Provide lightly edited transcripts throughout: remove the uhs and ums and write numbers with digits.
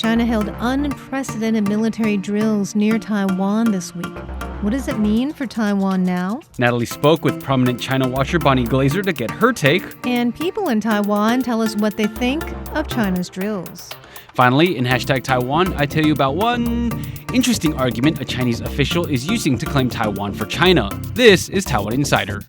China held unprecedented military drills near Taiwan this week. What does it mean for Taiwan now? Natalie spoke with prominent China watcher Bonnie Glaser to get her take. And people in Taiwan tell us what they think of China's drills. Finally, in Hashtag Taiwan, I tell you about one interesting argument a Chinese official is using to claim Taiwan for China. This is Taiwan Insider.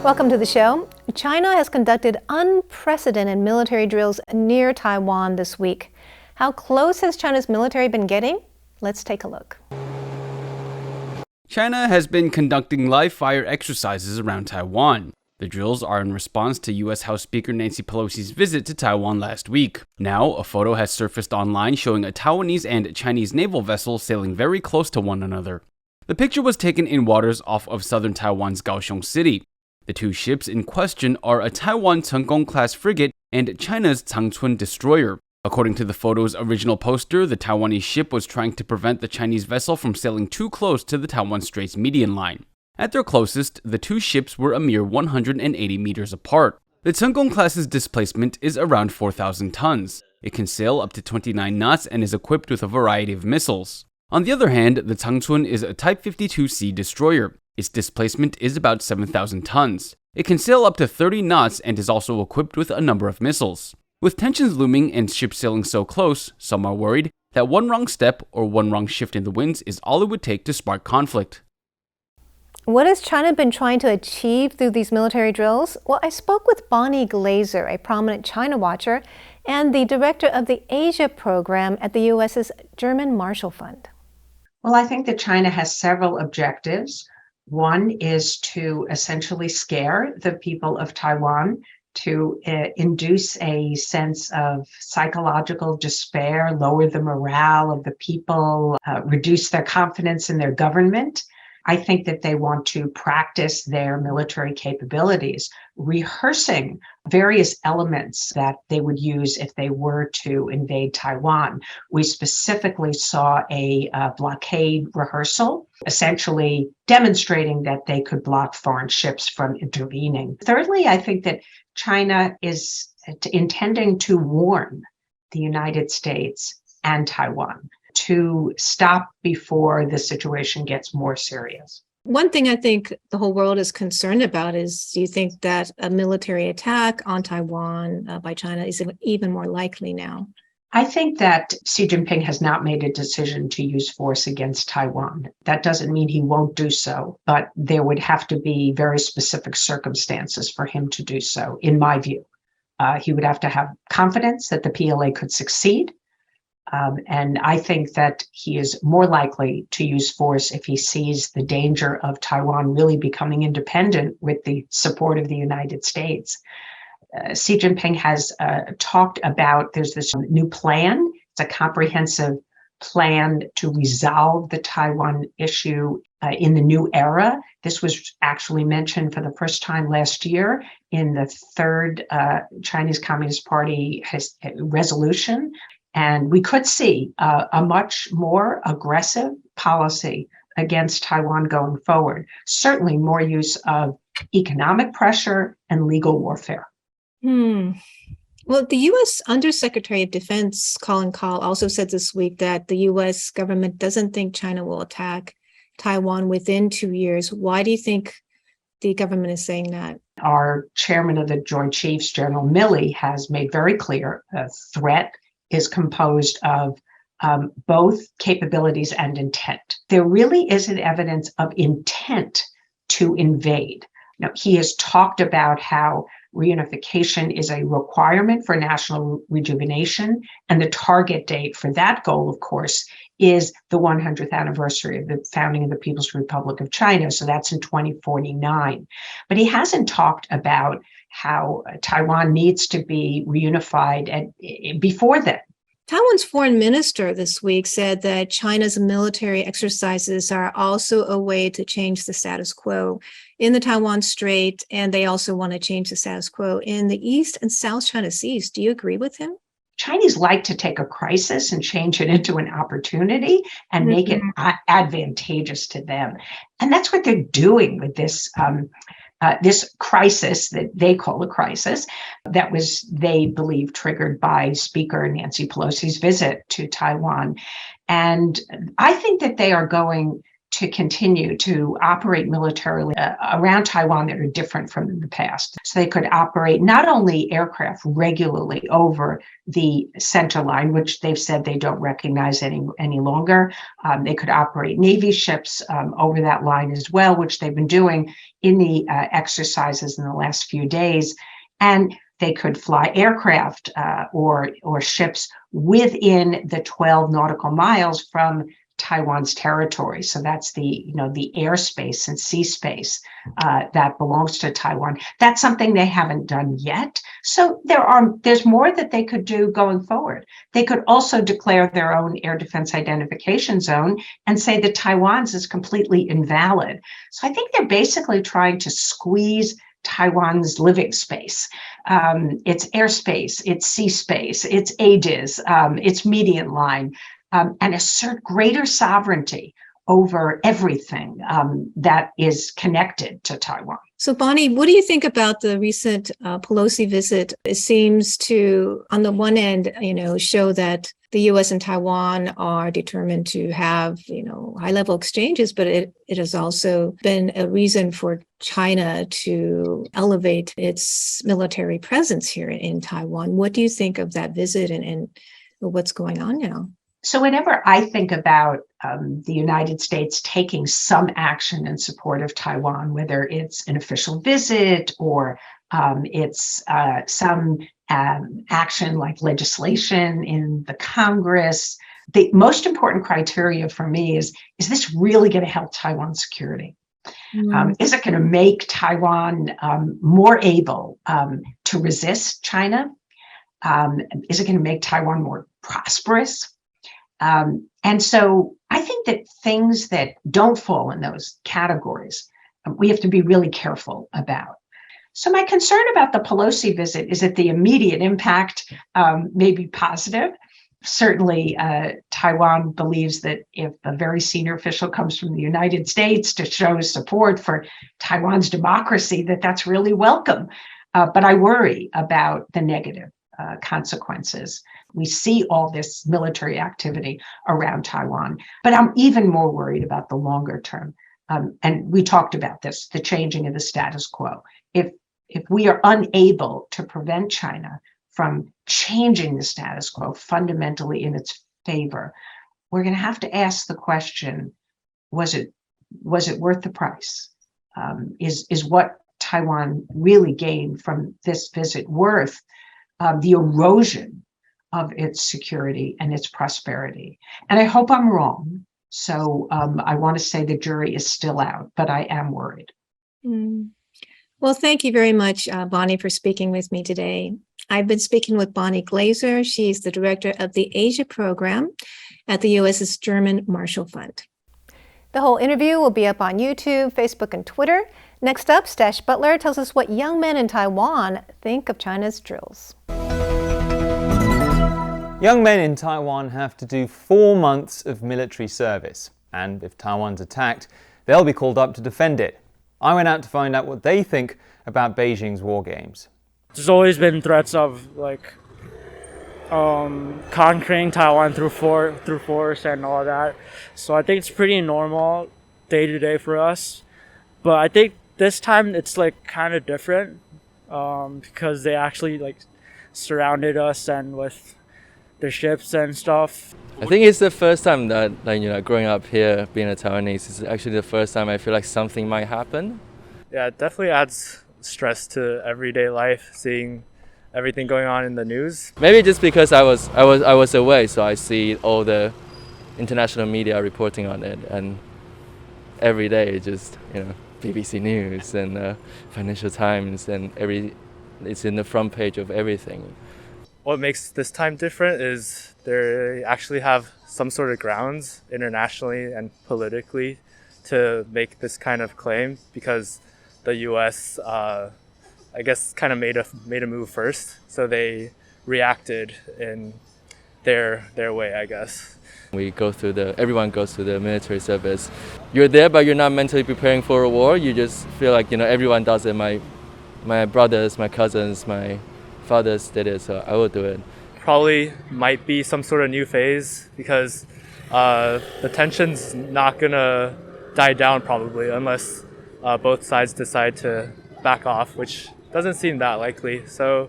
Welcome to the show. China has conducted unprecedented military drills near Taiwan this week. How close has China's military been getting? Let's take a look. China has been conducting live-fire exercises around Taiwan. The drills are in response to U.S. House Speaker Nancy Pelosi's visit to Taiwan last week. Now, a photo has surfaced online showing a Taiwanese and Chinese naval vessel sailing very close to one another. The picture was taken in waters off of southern Taiwan's Kaohsiung City. The two ships in question are a Taiwan Chenggong-class frigate and China's Changchun destroyer. According to the photo's original poster, the Taiwanese ship was trying to prevent the Chinese vessel from sailing too close to the Taiwan Strait's median line. At their closest, the two ships were a mere 180 meters apart. The Chenggong-class's displacement is around 4,000 tons. It can sail up to 29 knots and is equipped with a variety of missiles. On the other hand, the Changchun is a Type 52C destroyer. Its displacement is about 7,000 tons. It can sail up to 30 knots and is also equipped with a number of missiles. With tensions looming and ships sailing so close, some are worried that one wrong step or one wrong shift in the winds is all it would take to spark conflict. What has China been trying to achieve through these military drills? Well, I spoke with Bonnie Glaser, a prominent China watcher and the director of the Asia program at the U.S.'s German Marshall Fund. Well, I think that China has several objectives. One is to essentially scare the people of Taiwan, to induce a sense of psychological despair, lower the morale of the people, reduce their confidence in their government. I think that they want to practice their military capabilities, rehearsing various elements that they would use if they were to invade Taiwan. We specifically saw a blockade rehearsal, essentially demonstrating that they could block foreign ships from intervening. Thirdly, I think that China is intending to warn the United States and Taiwan to stop before the situation gets more serious. One thing I think the whole world is concerned about is, do you think that a military attack on Taiwan by China is even more likely now? I think that Xi Jinping has not made a decision to use force against Taiwan. That doesn't mean he won't do so, but there would have to be very specific circumstances for him to do so, in my view. He would have to have confidence that the PLA could succeed. And I think that he is more likely to use force if he sees the danger of Taiwan really becoming independent with the support of the United States. Xi Jinping has talked about, there's this new plan. It's a comprehensive plan to resolve the Taiwan issue in the new era. This was actually mentioned for the first time last year in the third Chinese Communist Party resolution. And we could see a much more aggressive policy against Taiwan going forward. Certainly more use of economic pressure and legal warfare. Well, the U.S. Undersecretary of Defense Colin Kahl also said this week that the U.S. government doesn't think China will attack Taiwan within 2 years. Why do you think the government is saying that? Our chairman of the Joint Chiefs, General Milley, has made very clear a threat is composed of both capabilities and intent. There really isn't evidence of intent to invade. Now, he has talked about how reunification is a requirement for national rejuvenation, and the target date for that goal, of course, is the 100th anniversary of the founding of the People's Republic of China. So that's in 2049. But he hasn't talked about how Taiwan needs to be reunified before then. Taiwan's foreign minister this week said that China's military exercises are also a way to change the status quo in the Taiwan Strait, and they also want to change the status quo in the East and South China Seas. Do you agree with him? Chinese like to take a crisis and change it into an opportunity and make it advantageous to them. And that's what they're doing with this this crisis that they call a crisis that was, they believe, triggered by Speaker Nancy Pelosi's visit to Taiwan. And I think that they are going to continue to operate militarily around Taiwan that are different from the past. So they could operate not only aircraft regularly over the center line, which they've said they don't recognize any longer. They could operate Navy ships over that line as well, which they've been doing in the exercises in the last few days. And they could fly aircraft or ships within the 12 nautical miles from Taiwan's territory. So that's the airspace and sea space that belongs to Taiwan. That's something they haven't done yet. So there's more that they could do going forward. They could also declare their own air defense identification zone and say that Taiwan's is completely invalid. So I think they're basically trying to squeeze Taiwan's living space, its airspace, its sea space, its ADIZ, its median line, and assert greater sovereignty over everything that is connected to Taiwan. So, Bonnie, what do you think about the recent Pelosi visit? It seems to, on the one end, show that the U.S. and Taiwan are determined to have, high-level exchanges, but it has also been a reason for China to elevate its military presence here in Taiwan. What do you think of that visit and what's going on now? So whenever I think about the United States taking some action in support of Taiwan, whether it's an official visit or it's some action like legislation in the Congress, the most important criteria for me is this really going to help Taiwan's security? Is it going to make Taiwan more able to resist China? Is it going to make Taiwan more prosperous? And so I think that things that don't fall in those categories, we have to be really careful about. So my concern about the Pelosi visit is that the immediate impact may be positive. Certainly, Taiwan believes that if a very senior official comes from the United States to show support for Taiwan's democracy, that's really welcome. But I worry about the negative consequences. We see all this military activity around Taiwan, but I'm even more worried about the longer term. And we talked about this, the changing of the status quo. If we are unable to prevent China from changing the status quo fundamentally in its favor, we're going to have to ask the question, was it worth the price? Is what Taiwan really gained from this visit worth the erosion of its security and its prosperity? And I hope I'm wrong. So I want to say the jury is still out, but I am worried. Well, thank you very much, Bonnie, for speaking with me today. I've been speaking with Bonnie Glaser. She's the director of the Asia program at the U.S.'s German Marshall Fund. The whole interview will be up on YouTube, Facebook, and Twitter. Next up, Staś Butler tells us what young men in Taiwan think of China's drills. Young men in Taiwan have to do 4 months of military service, and if Taiwan's attacked, they'll be called up to defend it. I went out to find out what they think about Beijing's war games. There's always been threats of conquering Taiwan through force and all that. So I think it's pretty normal day to day for us. But I think this time it's kind of different because they actually surrounded us and with their ships and stuff. I think it's the first time that growing up here, being a Taiwanese, is actually the first time I feel like something might happen. Yeah, it definitely adds stress to everyday life, seeing everything going on in the news. Maybe just because I was away, so I see all the international media reporting on it, and every day just BBC News and Financial Times, and it's in the front page of everything. What makes this time different is they actually have some sort of grounds internationally and politically to make this kind of claim, because the U.S. I guess kind of made a move first. So they reacted in their way, I guess. Everyone goes through the military service. You're there, but you're not mentally preparing for a war. You just feel like, everyone does it. My brothers, my cousins, my fathers did it, so I will do it. Probably might be some sort of new phase because the tension's not gonna die down probably unless both sides decide to back off, which doesn't seem that likely. So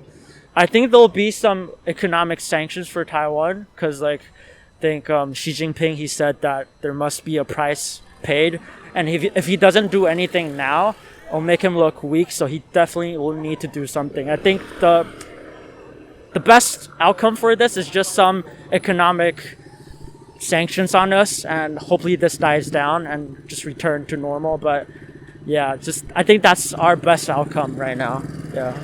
I think there'll be some economic sanctions for Taiwan because I think Xi Jinping, he said that there must be a price paid, and if he doesn't do anything now, it'll make him look weak, so he definitely will need to do something. I think the best outcome for this is just some economic sanctions on us, and hopefully this dies down and just return to normal. But yeah, I think that's our best outcome right now. Yeah.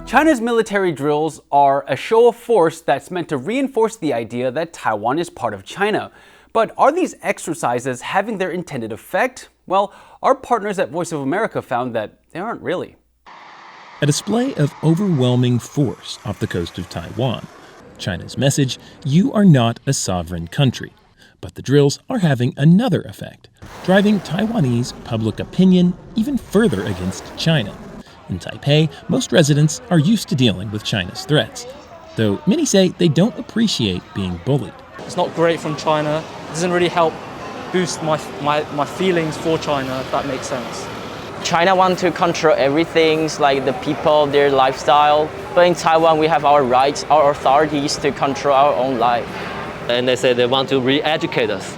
China's military drills are a show of force that's meant to reinforce the idea that Taiwan is part of China. But are these exercises having their intended effect? Well, our partners at Voice of America found that they aren't really. A display of overwhelming force off the coast of Taiwan. China's message, you are not a sovereign country. But the drills are having another effect, driving Taiwanese public opinion even further against China. In Taipei, most residents are used to dealing with China's threats, though many say they don't appreciate being bullied. It's not great from China. It doesn't really help boost my feelings for China, if that makes sense. China wants to control everything, like the people, their lifestyle. But in Taiwan, we have our rights, our authorities to control our own life. And they say they want to re-educate us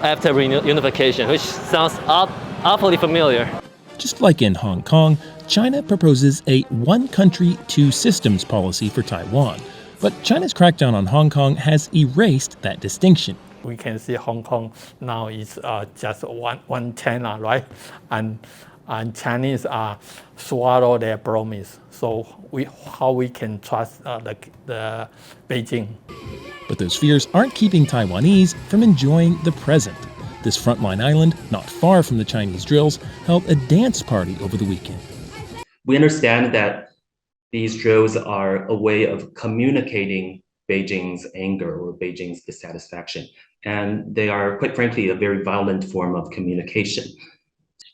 after reunification, which sounds awfully familiar. Just like in Hong Kong, China proposes a one country, two systems policy for Taiwan. But China's crackdown on Hong Kong has erased that distinction. We can see Hong Kong now is just one China, right? And Chinese swallow their promise. So how we can trust the Beijing? But those fears aren't keeping Taiwanese from enjoying the present. This frontline island, not far from the Chinese drills, held a dance party over the weekend. We understand that these drills are a way of communicating Beijing's anger or Beijing's dissatisfaction. And they are, quite frankly, a very violent form of communication.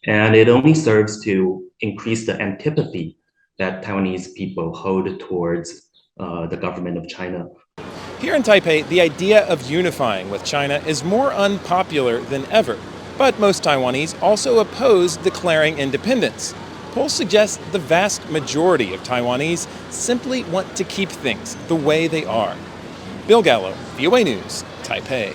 And it only serves to increase the antipathy that Taiwanese people hold towards the government of China. Here in Taipei, the idea of unifying with China is more unpopular than ever. But most Taiwanese also oppose declaring independence. Polls suggest the vast majority of Taiwanese simply want to keep things the way they are. Bill Gallo, VOA News, Taipei.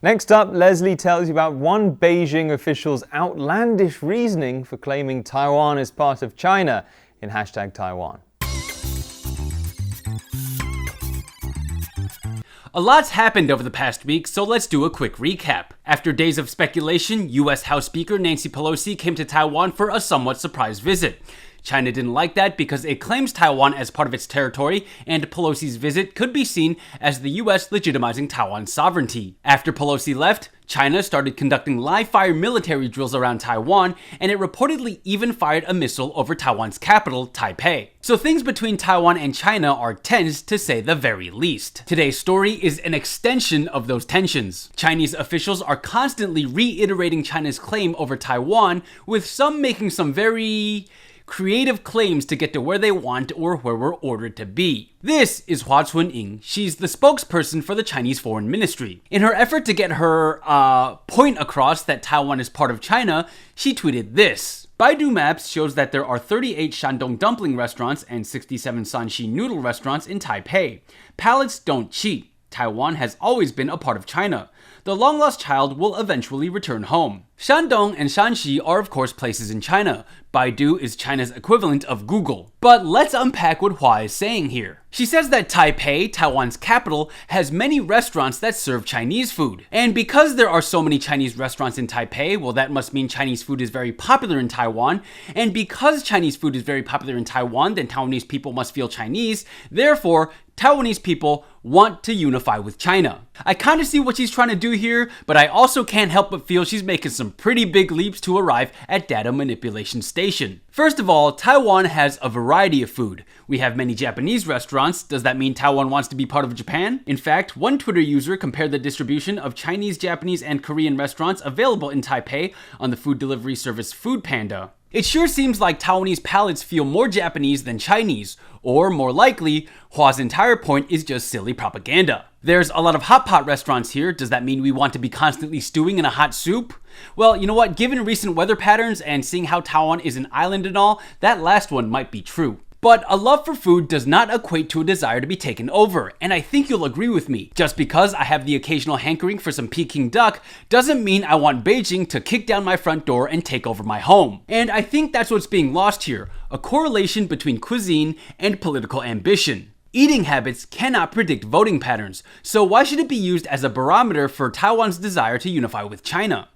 Next up, Leslie tells you about one Beijing official's outlandish reasoning for claiming Taiwan is part of China in #Taiwan. A lot's happened over the past week, so let's do a quick recap. After days of speculation, U.S. House Speaker Nancy Pelosi came to Taiwan for a somewhat surprise visit. China didn't like that because it claims Taiwan as part of its territory, and Pelosi's visit could be seen as the U.S. legitimizing Taiwan's sovereignty. After Pelosi left, China started conducting live-fire military drills around Taiwan, and it reportedly even fired a missile over Taiwan's capital, Taipei. So things between Taiwan and China are tense, to say the very least. Today's story is an extension of those tensions. Chinese officials are constantly reiterating China's claim over Taiwan, with some making some very creative claims to get to where they want or where we're ordered to be. This is Hua Chunying. She's the spokesperson for the Chinese Foreign Ministry. In her effort to get her point across that Taiwan is part of China, she tweeted this. Baidu Maps shows that there are 38 Shandong dumpling restaurants and 67 Sanxi noodle restaurants in Taipei. Palates don't cheat. Taiwan has always been a part of China. The long-lost child will eventually return home. Shandong and Shanxi are of course places in China. Baidu is China's equivalent of Google. But let's unpack what Hua is saying here. She says that Taipei, Taiwan's capital, has many restaurants that serve Chinese food. And because there are so many Chinese restaurants in Taipei, well, that must mean Chinese food is very popular in Taiwan. And because Chinese food is very popular in Taiwan, then Taiwanese people must feel Chinese. Therefore, Taiwanese people want to unify with China. I kind of see what she's trying to do here, but I also can't help but feel she's making some pretty big leaps to arrive at data manipulation station. First of all, Taiwan has a variety of food. We have many Japanese restaurants. Does that mean Taiwan wants to be part of Japan? In fact, one Twitter user compared the distribution of Chinese, Japanese, and Korean restaurants available in Taipei on the food delivery service Food Panda. It sure seems like Taiwanese palates feel more Japanese than Chinese, or more likely, Hua's entire point is just silly propaganda. There's a lot of hot pot restaurants here. Does that mean we want to be constantly stewing in a hot soup? Well, you know what, given recent weather patterns and seeing how Taiwan is an island and all, that last one might be true. But a love for food does not equate to a desire to be taken over, and I think you'll agree with me. Just because I have the occasional hankering for some Peking duck doesn't mean I want Beijing to kick down my front door and take over my home. And I think that's what's being lost here, a correlation between cuisine and political ambition. Eating habits cannot predict voting patterns, so why should it be used as a barometer for Taiwan's desire to unify with China?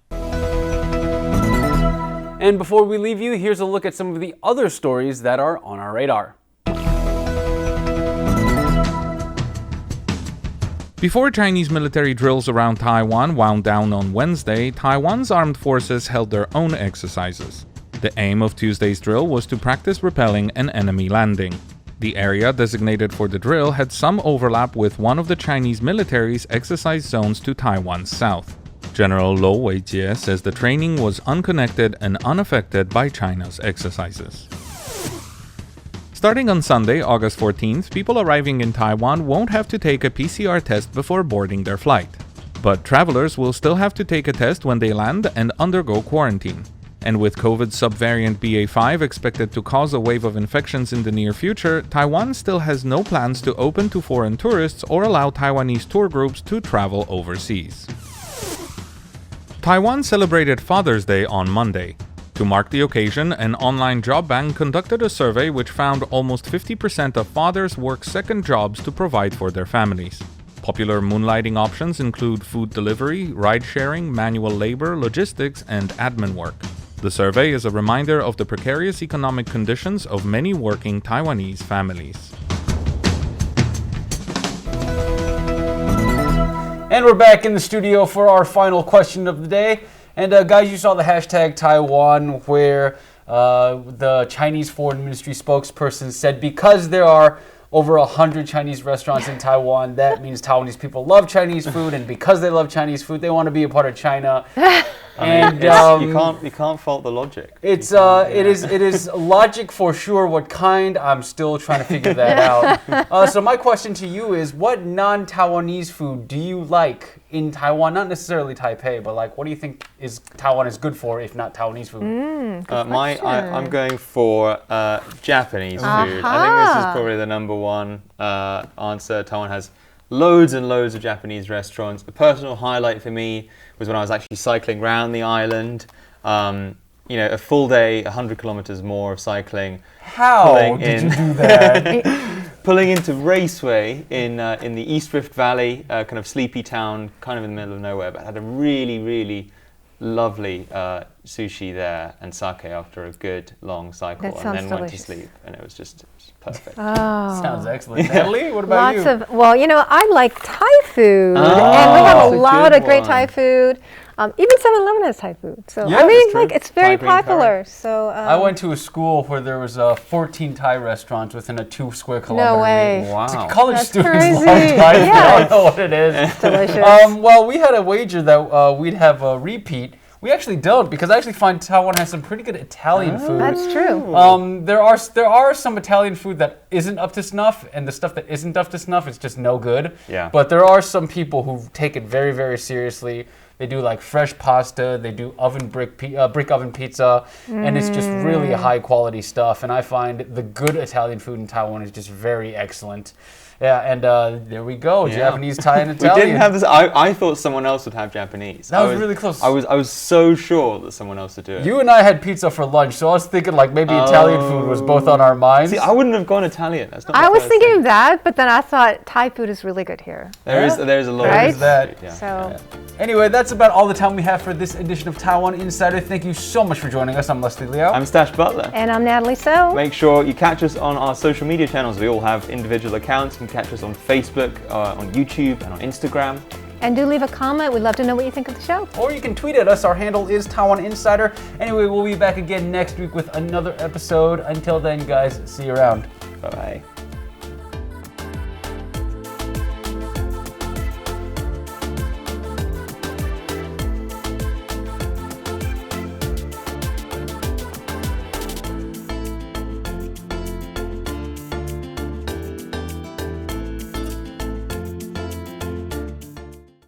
And before we leave you, here's a look at some of the other stories that are on our radar. Before Chinese military drills around Taiwan wound down on Wednesday, Taiwan's armed forces held their own exercises. The aim of Tuesday's drill was to practice repelling an enemy landing. The area designated for the drill had some overlap with one of the Chinese military's exercise zones to Taiwan's south. General Lo Weijie says the training was unconnected and unaffected by China's exercises. Starting on Sunday, August 14th, people arriving in Taiwan won't have to take a PCR test before boarding their flight. But travelers will still have to take a test when they land and undergo quarantine. And with COVID subvariant BA5 expected to cause a wave of infections in the near future, Taiwan still has no plans to open to foreign tourists or allow Taiwanese tour groups to travel overseas. Taiwan celebrated Father's Day on Monday. To mark the occasion, an online job bank conducted a survey which found almost 50% of fathers work second jobs to provide for their families. Popular moonlighting options include food delivery, ride-sharing, manual labor, logistics, and admin work. The survey is a reminder of the precarious economic conditions of many working Taiwanese families. And we're back in the studio for our final question of the day. And guys, you saw the hashtag Taiwan where the Chinese Foreign Ministry spokesperson said because there are over 100 Chinese restaurants in Taiwan, that means Taiwanese people love Chinese food, and because they love Chinese food, they want to be a part of China. And you can't fault the logic. It is logic for sure. What kind? I'm still trying to figure that out. So my question to you is, what non-Taiwanese food do you like in Taiwan? Not necessarily Taipei, but like, what do you think Taiwan is good for, if not Taiwanese food? I'm going for Japanese food. I think this is probably the number one answer. Taiwan has loads and loads of Japanese restaurants. The personal highlight for me was when I was actually cycling around the island. A full day, 100 kilometers more of cycling. How did you do that? Pulling into Raceway in the East Rift Valley, kind of sleepy town, kind of in the middle of nowhere, but had a really, really lovely sushi there and sake after a good long cycle, and then went to sleep, and it was just perfect. Oh. Sounds excellent. Natalie, what about you? I like Thai food, and we have a lot of great Thai food. Even 7-Eleven has Thai food, so yeah, it's very popular. So I went to a school where there was 14 Thai restaurants within a 2 square kilometer. No way! Wow, college That's students crazy. love Thai food. I don't know what it is. It's delicious. Well, we had a wager that we'd have a repeat. We actually don't, because I actually find Taiwan has some pretty good Italian food. That's true. There are some Italian food that isn't up to snuff, and the stuff that isn't up to snuff is just no good. Yeah. But there are some people who take it very, very seriously. They do like fresh pasta. They do brick oven pizza, and it's just really high quality stuff. And I find the good Italian food in Taiwan is just very excellent. Yeah, and there we go. Yeah. Japanese, Thai, and Italian. We didn't have this. I thought someone else would have Japanese. That was really close. I was so sure that someone else would do it. You and I had pizza for lunch, so I was thinking like maybe Italian food was both on our minds. See, I wouldn't have gone Italian. That's not I was thinking of that, but then I thought Thai food is really good here. There's a lot right? of that. Yeah. So. Anyway, that's about all the time we have for this edition of Taiwan Insider. Thank you so much for joining us. I'm Leslie Liao. I'm Stash Butler. And I'm Natalie Tso. Make sure you catch us on our social media channels. We all have individual accounts. You can can catch us on Facebook, on YouTube, and on Instagram. And do leave a comment. We'd love to know what you think of the show. Or you can tweet at us. Our handle is Taiwan Insider. Anyway, we'll be back again next week with another episode. Until then, guys, see you around. Bye-bye.